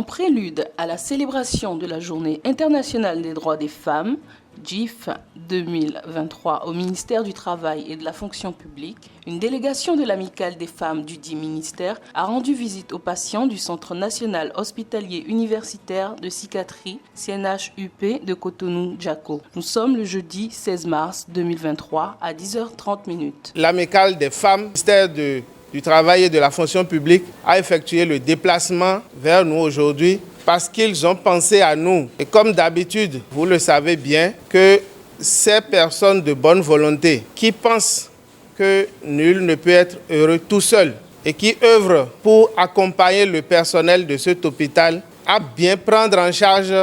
prélude à la célébration de la Journée internationale des droits des femmes, GIF 2023, au ministère du Travail et de la Fonction publique, une délégation de l'Amicale des femmes du dit ministère a rendu visite aux patients du Centre national hospitalier universitaire de psychiatrie CNHUP de Cotonou-Djako. Nous sommes le jeudi 16 mars 2023 à 10h30. L'Amicale des femmes, ministère du Travail et de la Fonction publique, a effectué le déplacement vers nous aujourd'hui parce qu'ils ont pensé à nous. Et comme d'habitude, vous le savez bien, que ces personnes de bonne volonté qui pensent que nul ne peut être heureux tout seul et qui œuvrent pour accompagner le personnel de cet hôpital à bien prendre en charge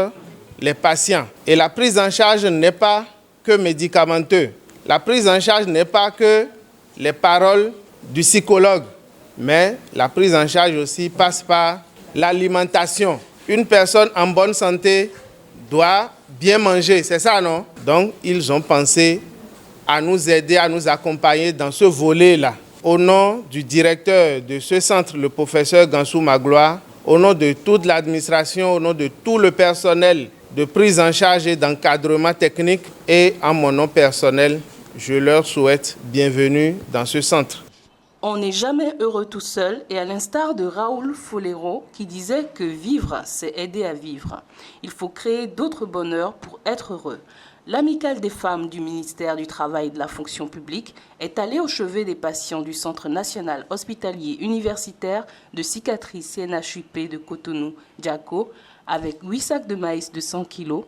les patients. Et la prise en charge n'est pas que médicamenteuse. La prise en charge n'est pas que les paroles du psychologue, mais la prise en charge aussi passe par l'alimentation. Une personne en bonne santé doit bien manger, c'est ça, non? Donc, ils ont pensé à nous aider, à nous accompagner dans ce volet-là. Au nom du directeur de ce centre, le professeur Gansou Magloire, au nom de toute l'administration, au nom de tout le personnel de prise en charge et d'encadrement technique et en mon nom personnel, je leur souhaite bienvenue dans ce centre. On n'est jamais heureux tout seul et à l'instar de Raoul Folero qui disait que vivre, c'est aider à vivre. Il faut créer d'autres bonheurs pour être heureux. L'Amicale des femmes du ministère du Travail et de la Fonction publique est allée au chevet des patients du Centre national hospitalier universitaire de psychiatrie CNHUP de Cotonou-Djako avec 8 sacs de maïs de 100 kg,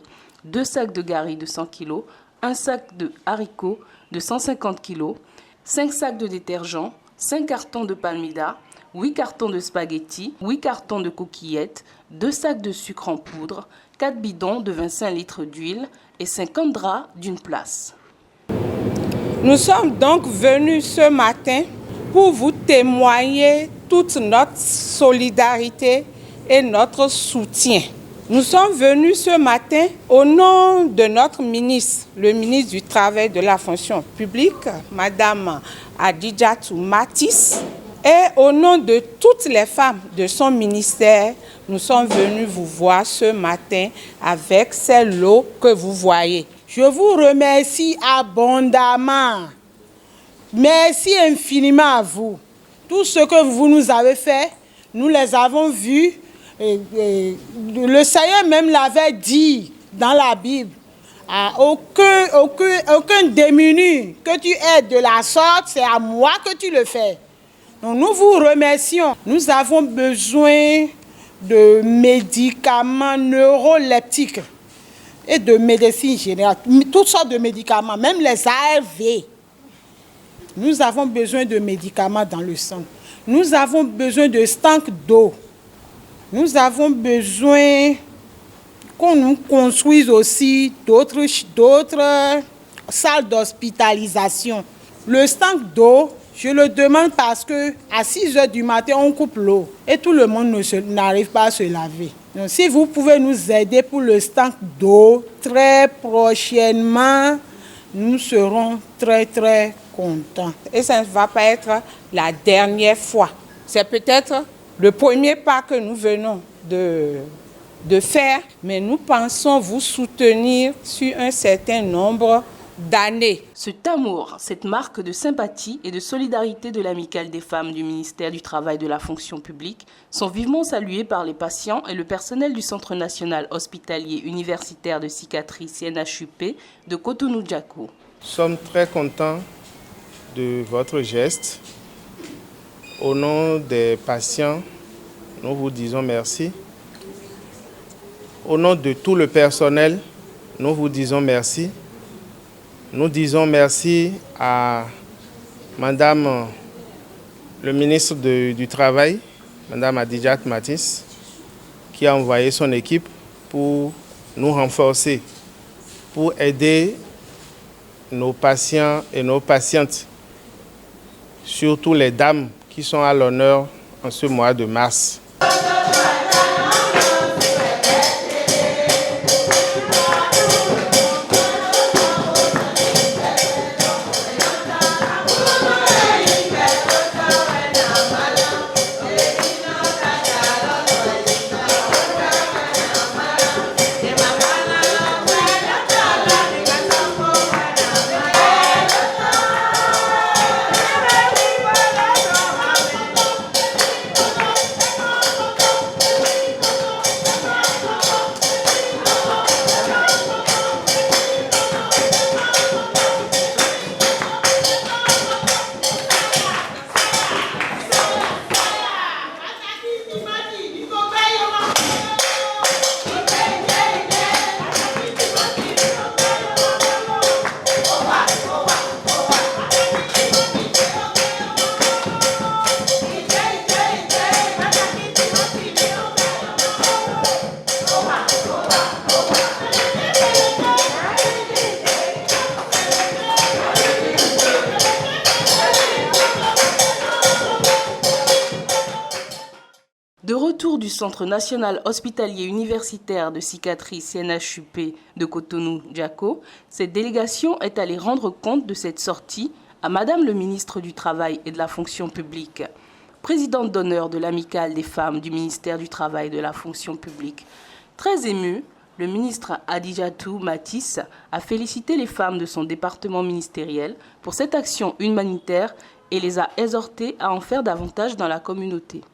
2 sacs de gari de 100 kg, 1 sac de haricots de 150 kg, 5 sacs de détergent, 5 cartons de palmida, 8 cartons de spaghettis, 8 cartons de coquillettes, 2 sacs de sucre en poudre, 4 bidons de 25 litres d'huile et 50 draps d'une place. Nous sommes donc venus ce matin pour vous témoigner toute notre solidarité et notre soutien. Nous sommes venus ce matin au nom de notre ministre, le ministre du Travail et de la Fonction publique, Madame Adidjatou Matis, et au nom de toutes les femmes de son ministère, nous sommes venus vous voir ce matin avec ces lots que vous voyez. Je vous remercie abondamment. Merci infiniment à vous. Tout ce que vous nous avez fait, nous les avons vus. Le Seigneur même l'avait dit dans la Bible. Aucun démuni que tu aides de la sorte, c'est à moi que tu le fais. Donc nous vous remercions. Nous avons besoin de médicaments neuroleptiques et de médecine générale, toutes sortes de médicaments, même les ARV. Nous avons besoin de médicaments dans le sang. Nous avons besoin de stank d'eau. Nous avons besoin qu'on nous construise aussi d'autres salles d'hospitalisation. Le stank d'eau, je le demande parce qu'à 6 h du matin, on coupe l'eau et tout le monde n'arrive pas à se laver. Donc, si vous pouvez nous aider pour le stank d'eau, très prochainement, nous serons très, très contents. Et ça ne va pas être la dernière fois. C'est peut-être le premier pas que nous venons de faire, mais nous pensons vous soutenir sur un certain nombre d'années. Cet amour, cette marque de sympathie et de solidarité de l'Amicale des femmes du ministère du Travail et de la Fonction publique sont vivement salués par les patients et le personnel du Centre national hospitalier universitaire de psychiatrie CNHUP de Cotonou-Djako. Nous sommes très contents de votre geste. Au nom des patients, nous vous disons merci. Au nom de tout le personnel, nous vous disons merci. Nous disons merci à Madame le ministre du Travail, Madame Adidjatou Matis, qui a envoyé son équipe pour nous renforcer, pour aider nos patients et nos patientes, surtout les dames qui sont à l'honneur en ce mois de mars. Centre national hospitalier universitaire de psychiatrie CNHUP de Cotonou-Djako, cette délégation est allée rendre compte de cette sortie à Madame le ministre du Travail et de la Fonction publique, présidente d'honneur de l'Amicale des femmes du ministère du Travail et de la Fonction publique. Très émue, le ministre Adijatou Matisse a félicité les femmes de son département ministériel pour cette action humanitaire et les a exhortées à en faire davantage dans la communauté.